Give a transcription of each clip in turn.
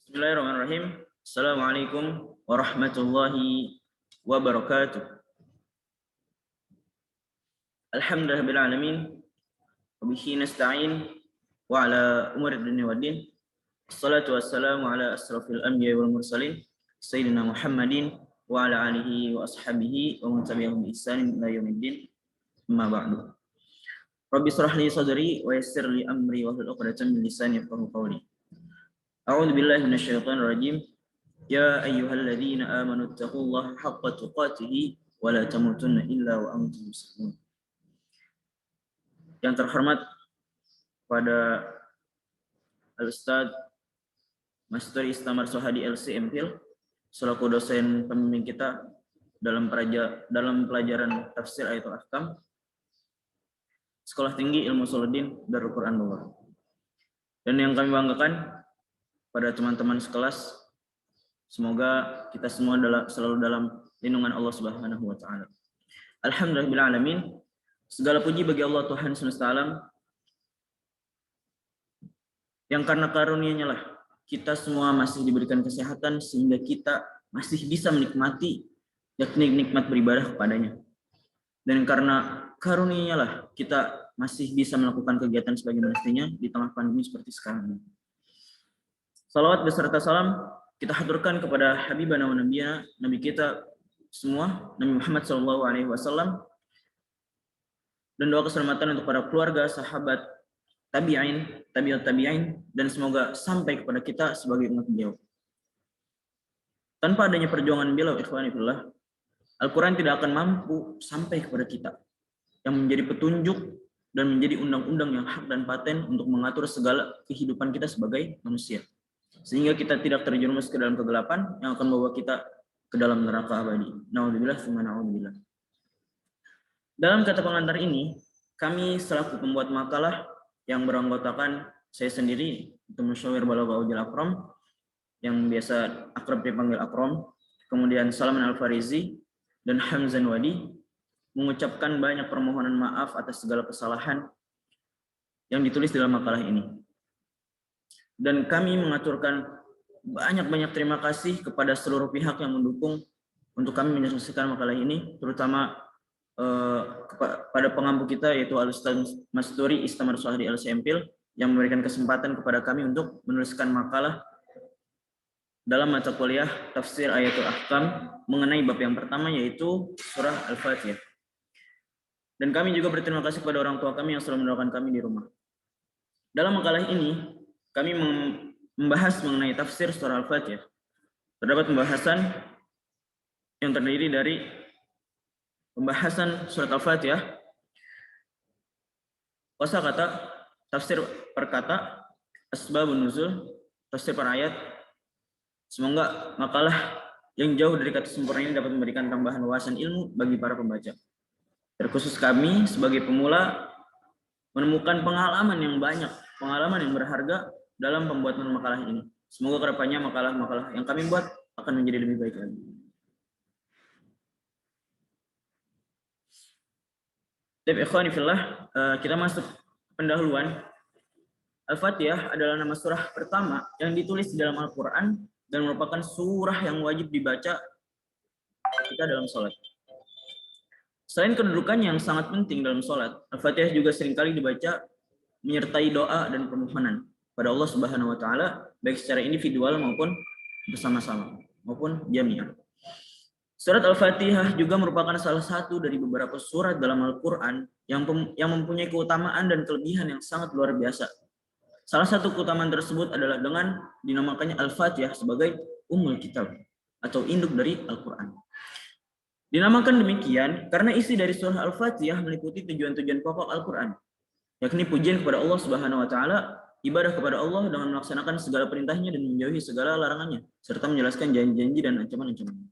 Bismillahirrahmanirrahim. Assalamualaikum warahmatullahi wabarakatuh. Alhamdulillahirabbil alamin. Wa bihi nasta'in wa ala umuri dunya waddin. Wassalatu wassalamu ala asrofil anbiya'i wal mursalin sayyidina Muhammadin wa ala alihi wa ashabihi wa man tabi'ahum bi ihsanin ila yaumiddin. Amma ba'du. Rabbi shrah li sadri wa yassir li amri wa hlul 'uqdatam min lisani yafqahu qawli. A'udzu billahi minasyaitonir rajim. Ya ayyuhalladzina amanu taqullaha haqqa tuqatih wa la tamutunna illa wa antum muslimun. Yang terhormat pada Al-Ustaz Master Istamar Sohadi LC MPhil selaku dosen pembimbing kita dalam pelajaran tafsir ayatul ahkam Sekolah Tinggi Ilmu Usuluddin Darul Quran Bogor. Dan yang kami banggakan pada teman-teman sekelas, semoga kita semua selalu dalam lindungan Allah Subhanahu wa taala. Alhamdulillahirabbil alamin. Segala puji bagi Allah Tuhan semesta alam yang karena karunia-Nya lah kita semua masih diberikan kesehatan sehingga kita masih bisa menikmati yakni nikmat beribadah kepadanya. Dan karena karunia-Nya lah kita masih bisa melakukan kegiatan sebagaimana mestinya di tengah pandemi seperti sekarang ini. Salawat beserta salam kita haturkan kepada Habibana wa Nabiyana, Nabi kita semua, Nabi Muhammad SAW, dan doa keselamatan untuk para keluarga, sahabat, tabi'in, tabi'ut tabi'in, dan semoga sampai kepada kita sebagai umat beliau. Tanpa adanya perjuangan beliau, ikhwani fillah, Al-Quran tidak akan mampu sampai kepada kita, yang menjadi petunjuk dan menjadi undang-undang yang hak dan paten untuk mengatur segala kehidupan kita sebagai manusia. Sehingga kita tidak terjerumus ke dalam kegelapan yang akan membawa kita ke dalam neraka abadi. Na'udzubillah tsumma na'udzubillah. Dalam kata pengantar ini, kami selaku pembuat makalah yang beranggotakan saya sendiri, Musyawir Balaghah Ujal Akram, yang biasa akrab dipanggil Akram, kemudian Salman Al-Farizi dan Hamzan Wadi, mengucapkan banyak permohonan maaf atas segala kesalahan yang ditulis dalam makalah ini. Dan kami mengaturkan banyak-banyak terima kasih kepada seluruh pihak yang mendukung untuk kami menyelesaikan makalah ini, terutama kepada pengampu kita yaitu Al-Ustaz Masturi Istamar Sohadi LC MPhil yang memberikan kesempatan kepada kami untuk menuliskan makalah dalam mata kuliah Tafsir Ayatul Ahkam mengenai bab yang pertama yaitu surah Al-Fatihah. Dan kami juga berterima kasih kepada orang tua kami yang selalu mendoakan kami di rumah. Dalam makalah ini kami membahas mengenai tafsir surah Al-Fatihah. Terdapat pembahasan yang terdiri dari pembahasan surat Al-Fatihah, kosakata, tafsir per kata, asbabun nuzul, tafsir per ayat. Semoga makalah yang jauh dari kata sempurna ini dapat memberikan tambahan wawasan ilmu bagi para pembaca. Terkhusus kami sebagai pemula menemukan pengalaman yang banyak, pengalaman yang berharga dalam pembuatan makalah ini. Semoga kedepannya makalah-makalah yang kami buat akan menjadi lebih baik lagi. Baik, ikhwani fillah, kita masuk pendahuluan. Al-Fatihah adalah nama surah pertama yang ditulis di dalam Al-Quran dan merupakan surah yang wajib dibaca kita dalam sholat. Selain kedudukannya yang sangat penting dalam sholat, Al-Fatihah juga seringkali dibaca menyertai doa dan permohonan pada Allah Subhanahu wa taala baik secara individual maupun bersama-sama maupun jami'ah. Surat Al-Fatihah juga merupakan salah satu dari beberapa surat dalam Al-Qur'an yang mempunyai keutamaan dan kelebihan yang sangat luar biasa. Salah satu keutamaan tersebut adalah dengan dinamakannya Al-Fatihah sebagai Ummul Kitab atau induk dari Al-Qur'an. Dinamakan demikian karena isi dari surah Al-Fatihah meliputi tujuan-tujuan pokok Al-Qur'an, yakni pujian kepada Allah Subhanahu wa taala, ibadah kepada Allah dengan melaksanakan segala perintahnya dan menjauhi segala larangannya, serta menjelaskan janji-janji dan ancaman-ancaman.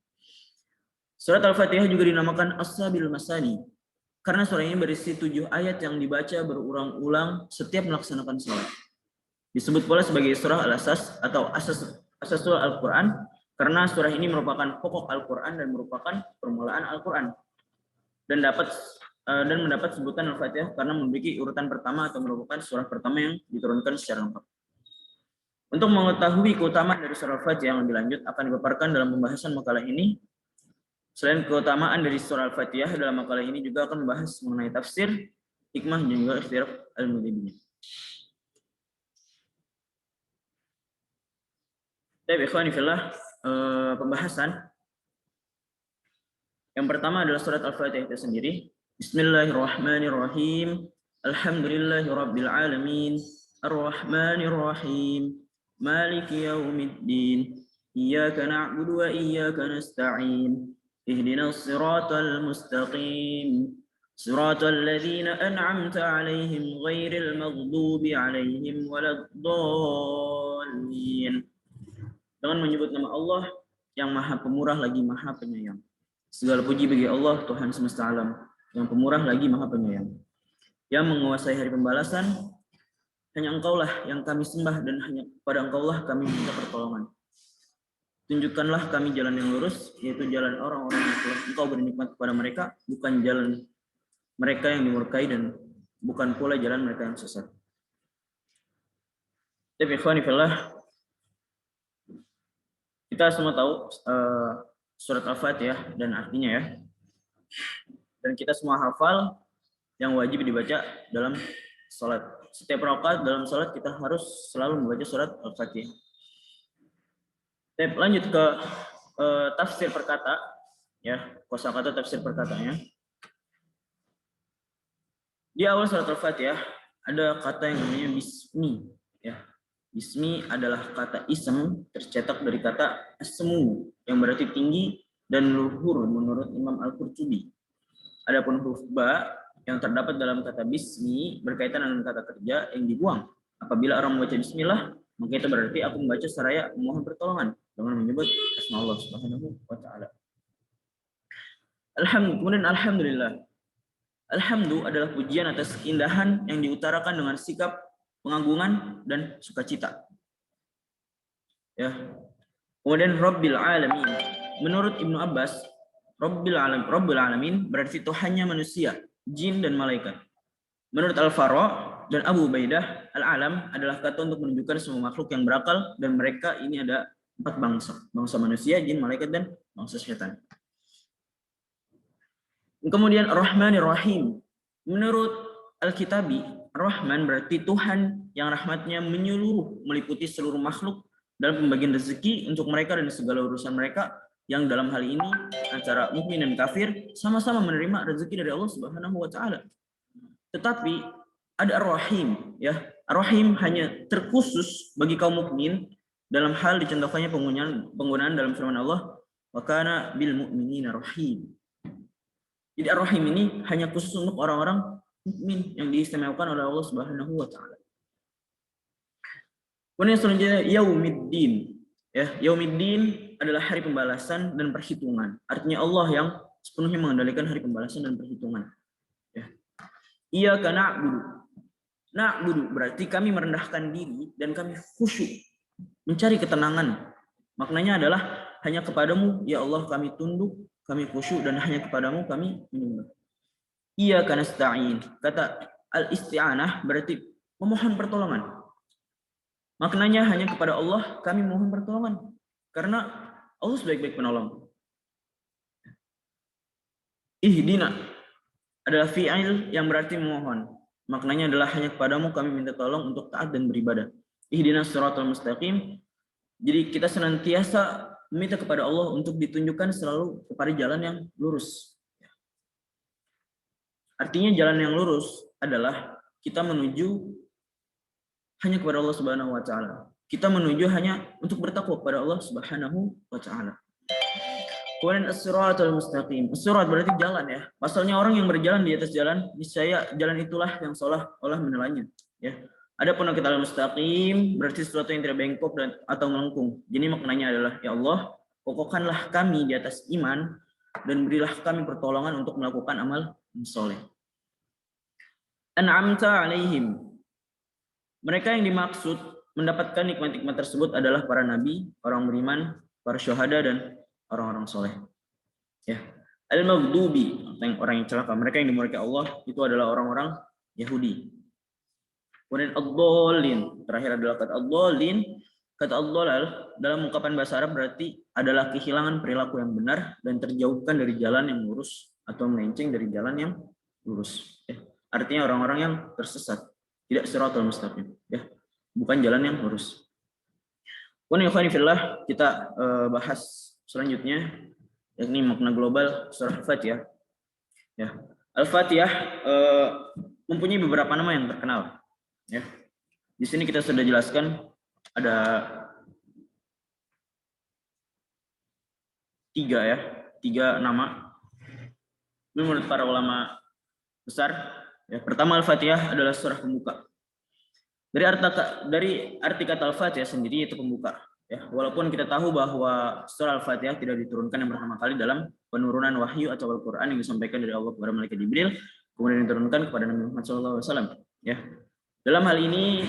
Surat Al-Fatihah juga dinamakan As-Sabil Masani, karena surah ini berisi 7 ayat yang dibaca berulang-ulang setiap melaksanakan salat. Disebut pula sebagai surah Al-Asas atau Asasul Al-Quran, karena surah ini merupakan pokok Al-Quran dan merupakan permulaan Al-Quran. Dan mendapat sebutan Al-Fatihah karena memiliki urutan pertama atau merupakan surah pertama yang diturunkan secara lengkap. Untuk mengetahui keutamaan dari surah Al-Fatihah yang lebih lanjut akan dipaparkan dalam pembahasan makalah ini. Selain keutamaan dari surah Al-Fatihah, dalam makalah ini juga akan membahas mengenai tafsir, hikmah, dan juga ikhtilaf al-mudzibin. Baik, ikhwani fillah, pembahasan yang pertama adalah surat Al-Fatihah itu sendiri. Bismillahirrahmanirrahim. Alhamdulillahirabbil alamin. Ar-Rahmanirrahim. Maliki yaumiddin. Iyyaka na'budu wa iyyaka nasta'in. Ihdinas siratal mustaqim. Siratal ladzina an'amta 'alaihim ghairil maghdubi 'alaihim waladdallin. Dengan menyebut nama Allah yang Maha Pemurah lagi Maha Penyayang. Segala puji bagi Allah, Tuhan semesta alam, yang pemurah lagi Maha Penyayang. Yang menguasai hari pembalasan, hanya Engkaulah yang kami sembah dan hanya kepada Engkaulah kami minta pertolongan. Tunjukkanlah kami jalan yang lurus, yaitu jalan orang-orang yang telah Engkau beri nikmat kepada mereka, bukan jalan mereka yang dimurkai dan bukan pula jalan mereka yang sesat. Tapi ikhwani fillah, kita semua tahu surat Al-Fatihah dan artinya ya. Dan kita semua hafal yang wajib dibaca dalam salat. Setiap rakaat dalam salat kita harus selalu membaca surat Al-Fatihah. Lanjut ke tafsir perkata ya, kosakata tafsir perkataannya. Di awal surat Al-Fatihah ada kata yang namanya bismi ya. Bismi adalah kata ism tercetak dari kata asmu yang berarti tinggi dan luhur menurut Imam Al-Qurtubi. Adapun huruf ba yang terdapat dalam kata bismi berkaitan dengan kata kerja yang dibuang. Apabila orang membaca bismillah, maka itu berarti aku membaca seraya memohon pertolongan dengan menyebut asma Allah Subhanahu wa taala. Kemudian alhamdulillah. Alhamdu adalah pujian atas keindahan yang diutarakan dengan sikap pengagungan dan sukacita. Ya. Kemudian Rabbil Alamin. Menurut Ibnu Abbas, Rabbil Alamin berarti Tuhannya manusia, jin dan malaikat. Menurut Al-Fara dan Abu Ubaidah, Al-Alam adalah kata untuk menunjukkan semua makhluk yang berakal dan mereka ini ada 4 bangsa. Bangsa manusia, jin, malaikat dan bangsa setan. Kemudian Ar-Rahmanir Rahim. Menurut Al-Kitabi, Rahman berarti Tuhan yang rahmatnya menyeluruh, meliputi seluruh makhluk dalam pembagian rezeki untuk mereka dan segala urusan mereka, yang dalam hal ini antara mukmin dan kafir sama-sama menerima rezeki dari Allah Subhanahu wa taala. Tetapi ada Ar-Rahim ya. Ar-Rahim hanya terkhusus bagi kaum mukmin dalam hal dicontohkannya penggunaan dalam firman Allah, wa kana bil mu'minina rahim. Jadi Ar-Rahim ini hanya khusus untuk orang-orang mukmin yang diistimewakan oleh Allah Subhanahu wa taala. Kemudian selanjutnya Yaumiddin. Ya, Yaumiddin adalah hari pembalasan dan perhitungan. Artinya Allah yang sepenuhnya mengendalikan hari pembalasan dan perhitungan. Ya. Iyyaka na'budu. Na'budu berarti kami merendahkan diri dan kami khusyuk, mencari ketenangan. Maknanya adalah hanya kepadamu ya Allah kami tunduk, kami khusyuk dan hanya kepadamu kami menyembah. Iyyaka nasta'in. Kata al-isti'anah berarti memohon pertolongan. Maknanya hanya kepada Allah kami mohon pertolongan. Karena Allah sebaik-baik penolong. Ihdina adalah fi'il yang berarti memohon. Maknanya adalah hanya kepadamu kami minta tolong untuk taat dan beribadah. Ihdinas siratal mustaqim. Jadi kita senantiasa meminta kepada Allah untuk ditunjukkan selalu kepada jalan yang lurus. Artinya jalan yang lurus adalah kita menuju hanya kepada Allah Subhanahu wa taala. Kita menuju hanya untuk bertakwa kepada Allah Subhanahu wa taala. Kemudian as-siratal mustaqim. As-sirat berarti jalan ya. Pasalnya orang yang berjalan di atas jalan, niscaya jalan itulah yang seolah-olah menelannya, ya. Adapun kita al-mustaqim berarti sesuatu yang tidak bengkok dan atau melengkung. Jadi maknanya adalah ya Allah, kokohkanlah kami di atas iman dan berilah kami pertolongan untuk melakukan amal soleh. An'amta alaihim. Mereka yang dimaksud mendapatkan nikmat-nikmat tersebut adalah para nabi, orang beriman, para syuhada dan orang-orang soleh. Ya. Al-maghdubi, orang yang celaka. Mereka yang dimurkai Allah itu adalah orang-orang Yahudi. Kemudian ad-dallin, terakhir adalah kata ad-dallin Kata ad-dhalal dalam ungkapan bahasa Arab berarti adalah kehilangan perilaku yang benar dan terjauhkan dari jalan yang lurus atau melenceng dari jalan yang lurus. Artinya orang-orang yang tersesat, tidak shiratal mustaqim, ya, bukan jalan yang lurus. Kita bahas selanjutnya, yakni makna global surah Al-Fatihah. Ya, Al-Fatihah mempunyai beberapa nama yang terkenal. Ya, di sini kita sudah jelaskan ada 3 nama. Menurut para ulama besar, ya, pertama Al-Fatihah adalah surah pembuka. Dari arti kata Al-Fatihah sendiri itu pembuka. Ya, walaupun kita tahu bahwa surah Al-Fatihah tidak diturunkan yang pertama kali dalam penurunan wahyu atau Al-Quran yang disampaikan dari Allah kepada malaikat Jibril, kemudian diturunkan kepada Nabi Muhammad SAW. Ya, dalam hal ini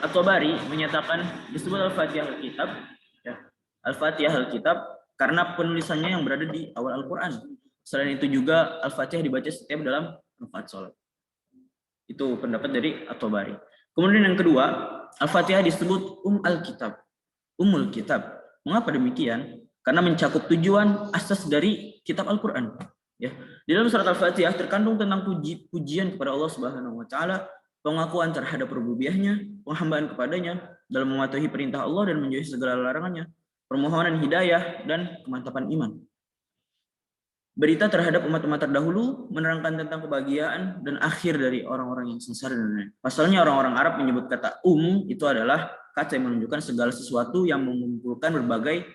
At-Tabari menyatakan disebut Al-Fatihah Al-Kitab, ya, Al-Fatihah Al-Kitab karena penulisannya yang berada di awal Al-Quran. Selain itu juga Al-Fatihah dibaca setiap dalam rakaat sholat. Itu pendapat dari At-Tabari. Kemudian yang kedua, Al-Fatihah disebut Al-Kitab, Ummul Kitab. Mengapa demikian? Karena mencakup tujuan asas dari kitab Al-Quran. Ya. Di dalam surat Al-Fatihah terkandung tentang pujian kepada Allah Subhanahu wa taala, pengakuan terhadap rububiyahnya, penghambaan kepadanya dalam mematuhi perintah Allah dan menjauhi segala larangannya, permohonan hidayah dan kemantapan iman. Berita terhadap umat-umat terdahulu menerangkan tentang kebahagiaan dan akhir dari orang-orang yang sengsara dan lain-lain. Pasalnya orang-orang Arab menyebut kata itu adalah kata yang menunjukkan segala sesuatu yang mengumpulkan berbagai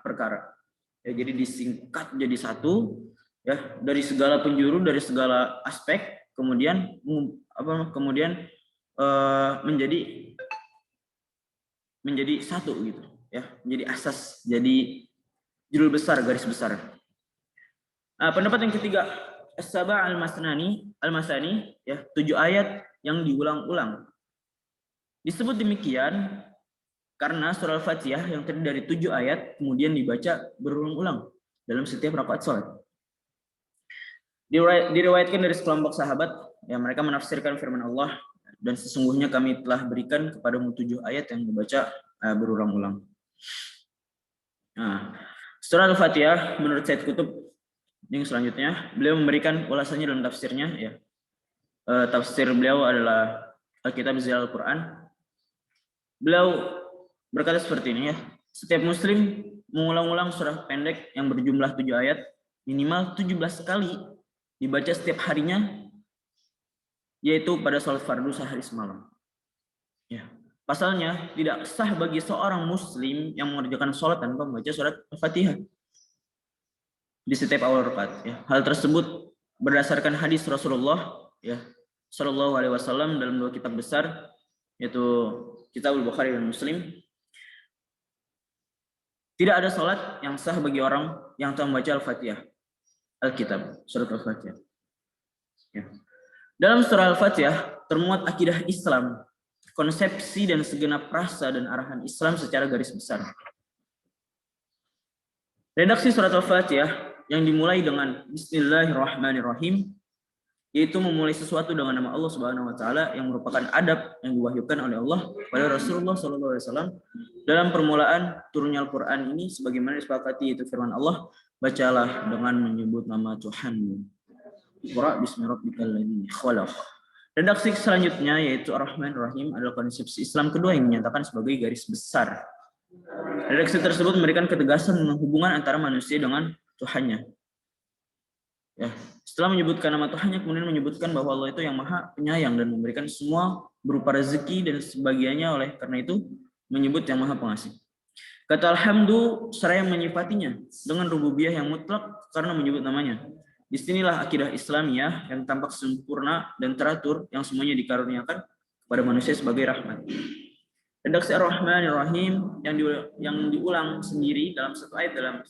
perkara. Ya, jadi disingkat jadi satu, ya, dari segala penjuru, dari segala aspek, kemudian menjadi satu gitu, ya, menjadi asas, jadi judul besar, garis besar. Pendapat yang ketiga, As-Saba' al-Masani, ya, 7 ayat yang diulang-ulang. Disebut demikian karena surah Al-Fatihah yang terdiri dari 7 ayat kemudian dibaca berulang-ulang dalam setiap rakaat salat. Diriwayatkan dari sekelompok sahabat, ya, mereka menafsirkan firman Allah, dan sesungguhnya kami telah berikan kepadamu 7 ayat yang dibaca berulang-ulang. Surah Al-Fatihah menurut Said Qutb yang selanjutnya, beliau memberikan ulasannya dalam tafsirnya, ya. Tafsir beliau adalah Alkitab Zilal Al-Quran. Beliau berkata seperti ini, ya. Setiap muslim mengulang-ulang surah pendek yang berjumlah 7 ayat minimal 17 kali dibaca setiap harinya, yaitu pada salat fardu sehari semalam. Ya. Pasalnya tidak sah bagi seorang muslim yang mengerjakan salat tanpa membaca surat Al-Fatihah di setiap awal rakaat. Ya. Hal tersebut berdasarkan hadis Rasulullah, ya, Shallallahu Alaihi Wasallam dalam 2 kitab besar, yaitu Kitab Al-Bukhari dan Muslim. Tidak ada salat yang sah bagi orang yang tak membaca Al-Fatihah, Alkitab, surat Al-Fatihah. Ya. Dalam surah Al-Fatihah termuat akidah Islam, konsepsi dan segenap rasa dan arahan Islam secara garis besar. Redaksi surat Al-Fatihah yang dimulai dengan Bismillahirrahmanirrahim, yaitu memulai sesuatu dengan nama Allah Subhanahu wa taala yang merupakan adab yang diwahyukan oleh Allah kepada Rasulullah SAW dalam permulaan turunnya Al-Qur'an ini, sebagaimana disepakati yaitu firman Allah, bacalah dengan menyebut nama Tuhanmu. Iqra bismi rabbikal ladzi khalaq. Redaksi selanjutnya yaitu Ar-Rahman Ar-Rahim adalah konsepsi Islam kedua yang dinyatakan sebagai garis besar. Redaksi tersebut memberikan ketegasan hubungan antara manusia dengan Tuhannya. Ya, setelah menyebutkan nama Tuhannya, kemudian menyebutkan bahwa Allah itu yang Maha Penyayang dan memberikan semua berupa rezeki dan sebagiannya, oleh karena itu menyebut yang Maha Pengasih. Kata alhamdu seraya menyifatinya dengan rububiyah yang mutlak karena menyebut namanya. Disinilah akidah Islamiyah yang tampak sempurna dan teratur, yang semuanya dikaruniakan kepada manusia sebagai rahmat. Redaksi Ar-Rahman Ar-Rahim yang diulang sendiri dalam satu ayat dalam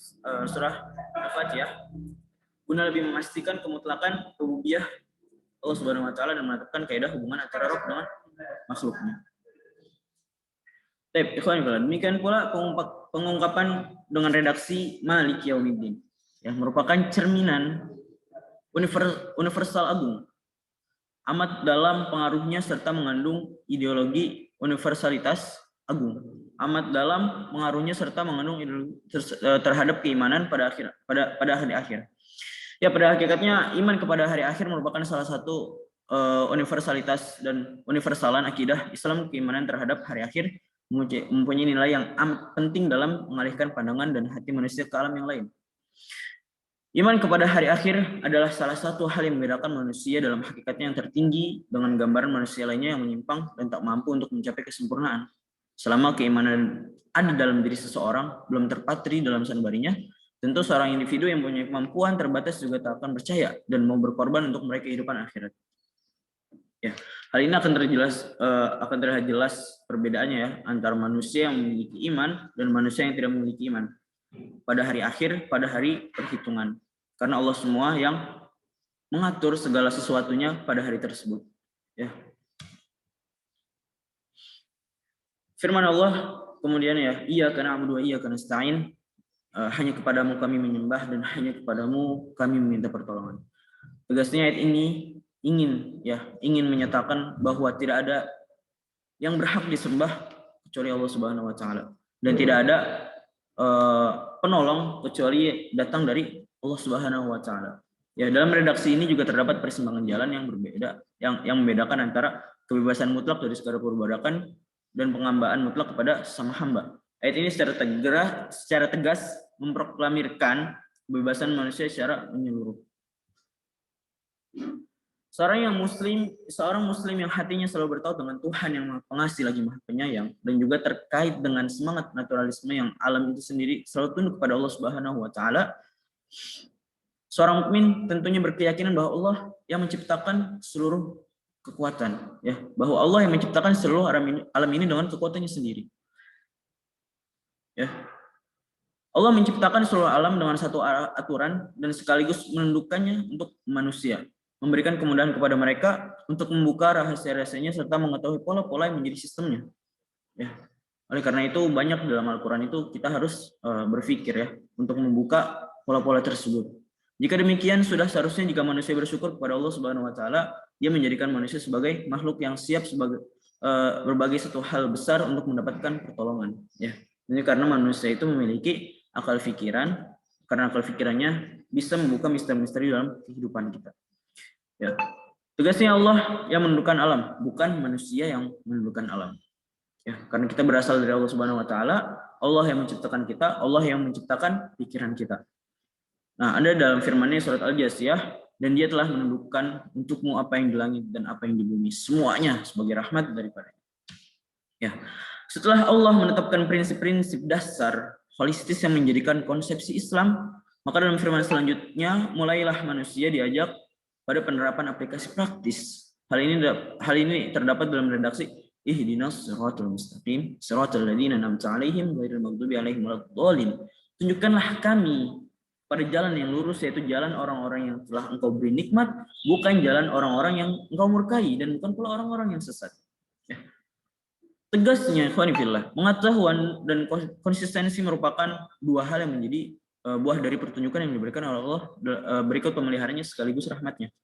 surah Al-Fatihah guna lebih memastikan kemutlakan rububiyah Allah Subhanahu wa taala dan menetapkan kaidah hubungan antara Rabb dengan makhluknya. Demikian pula pengungkapan dengan redaksi Malik Yaumiddin, yang merupakan cerminan universal agung, amat dalam pengaruhnya serta mengandung ideologi universalitas agung. amat dalam mengaruhnya serta mengandung terhadap keimanan pada hari akhir. Ya, pada hakikatnya iman kepada hari akhir merupakan salah satu universalitas dan universalan akidah Islam. Keimanan terhadap hari akhir mempunyai nilai yang amat penting dalam mengalihkan pandangan dan hati manusia ke alam yang lain. Iman kepada hari akhir adalah salah satu hal yang membedakan manusia dalam hakikatnya yang tertinggi dengan gambaran manusia lainnya yang menyimpang dan tak mampu untuk mencapai kesempurnaan. Selama keimanan ada dalam diri seseorang, belum terpatri dalam sanubarinya, tentu seorang individu yang punya kemampuan terbatas juga tak akan percaya dan mau berkorban untuk meraih kehidupan akhirat. Ya, hal ini akan terlihat jelas perbedaannya ya antara manusia yang memiliki iman dan manusia yang tidak memiliki iman pada hari akhir, pada hari perhitungan. Karena Allah semua yang mengatur segala sesuatunya pada hari tersebut. Ya. Firman Allah kemudian ya, iyyaka na'budu wa iyyaka nasta'in, hanya kepadamu kami menyembah dan hanya kepadamu kami meminta pertolongan. Tegasnya ayat ini ingin menyatakan bahwa tidak ada yang berhak disembah kecuali Allah Subhanahu wa taala dan tidak ada penolong kecuali datang dari Allah Subhanahu wa taala. Ya, dalam redaksi ini juga terdapat persimpangan jalan yang berbeda yang membedakan antara kebebasan mutlak dari segala perbudakan dan penghambaan mutlak kepada sama hamba. Ayat ini secara tegas memproklamirkan kebebasan manusia secara menyeluruh. Seorang muslim yang hatinya selalu bertaut dengan Tuhan yang Maha Pengasih lagi Maha Penyayang dan juga terkait dengan semangat naturalisme yang alam itu sendiri selalu tunduk kepada Allah Subhanahu wa taala. Seorang mukmin tentunya berkeyakinan bahwa Allah yang menciptakan seluruh kekuatan, ya, bahwa Allah yang menciptakan seluruh alam ini dengan kekuatannya sendiri. Ya. Allah menciptakan seluruh alam dengan satu aturan dan sekaligus menundukkannya untuk manusia, memberikan kemudahan kepada mereka untuk membuka rahasia-rahasianya serta mengetahui pola-pola yang menjadi sistemnya. Ya. Oleh karena itu banyak dalam Al-Quran itu kita harus berpikir ya untuk membuka pola-pola tersebut. Jika demikian sudah seharusnya jika manusia bersyukur kepada Allah Subhanahu wa taala, dia menjadikan manusia sebagai makhluk yang siap sebagai berbagai satu hal besar untuk mendapatkan pertolongan. Ya. Ini karena manusia itu memiliki akal pikiran, karena akal pikirannya bisa membuka misteri-misteri dalam kehidupan kita. Ya. Tugasnya Allah yang menundukkan alam, bukan manusia yang menundukkan alam. Ya, karena kita berasal dari Allah Subhanahu wa taala, Allah yang menciptakan kita, Allah yang menciptakan pikiran kita. Nah, ada dalam firman-Nya surat Al-Jasiyah, dan Dia telah menundukkan untukmu apa yang di langit dan apa yang di bumi, semuanya sebagai rahmat daripadanya. Ya. Setelah Allah menetapkan prinsip-prinsip dasar holistis yang menjadikan konsepsi Islam, maka dalam firman selanjutnya mulailah manusia diajak pada penerapan aplikasi praktis. Hal ini terdapat dalam redaksi Ihdinas siratal mustaqim siratal ladzina an'amta 'alaihim ghairil maghdubi 'alaihim waladdallin. Tunjukkanlah kami pada jalan yang lurus, yaitu jalan orang-orang yang telah Engkau beri nikmat, bukan jalan orang-orang yang Engkau murkai dan bukan pula orang-orang yang sesat. Ya. Tegasnya, ikhwanifillah, pengetahuan dan konsistensi merupakan dua hal yang menjadi buah dari pertunjukan yang diberikan oleh Allah berikut pemeliharannya sekaligus rahmatnya.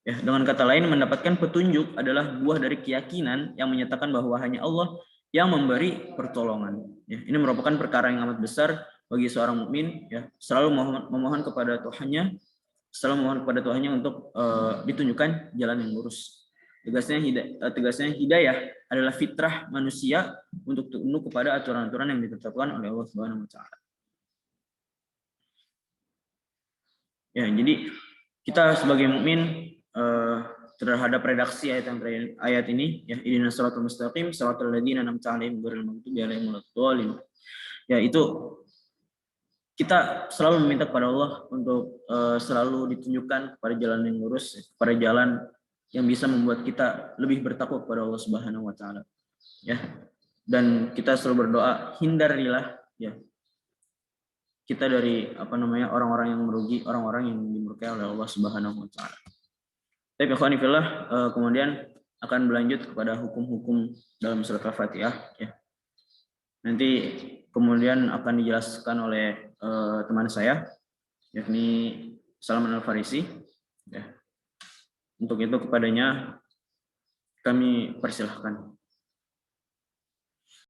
Ya, dengan kata lain, mendapatkan petunjuk adalah buah dari keyakinan yang menyatakan bahwa hanya Allah yang memberi pertolongan. Ya, ini merupakan perkara yang amat besar bagi seorang mukmin. Ya, selalu memohon kepada Tuhannya untuk ditunjukkan jalan yang lurus. Tegasnya hidayah adalah fitrah manusia untuk tunduk kepada aturan-aturan yang ditetapkan oleh Allah Subhanahu wa taala. Ya, jadi kita sebagai mukmin terhadap redaksi ayat ini ya, ihdinas siratal mustaqim siratal ladzina an'amta 'alaihim ghairil maghdubi alaihim waladdallin. Ya, itu kita selalu meminta kepada Allah untuk selalu ditunjukkan kepada jalan yang lurus, kepada jalan yang bisa membuat kita lebih bertakwa kepada Allah Subhanahu wa taala. Ya. Dan kita selalu berdoa, hindarilah ya kita dari orang-orang yang merugi, orang-orang yang dimurkai oleh Allah Subhanahu wa taala. Tapi ikhwanifillah, kemudian akan berlanjut kepada hukum-hukum dalam surat Al-Fatihah. Ya. Nanti kemudian akan dijelaskan oleh teman saya, yakni Salman Al-Farisi. Ya. Untuk itu kepadanya kami persilahkan.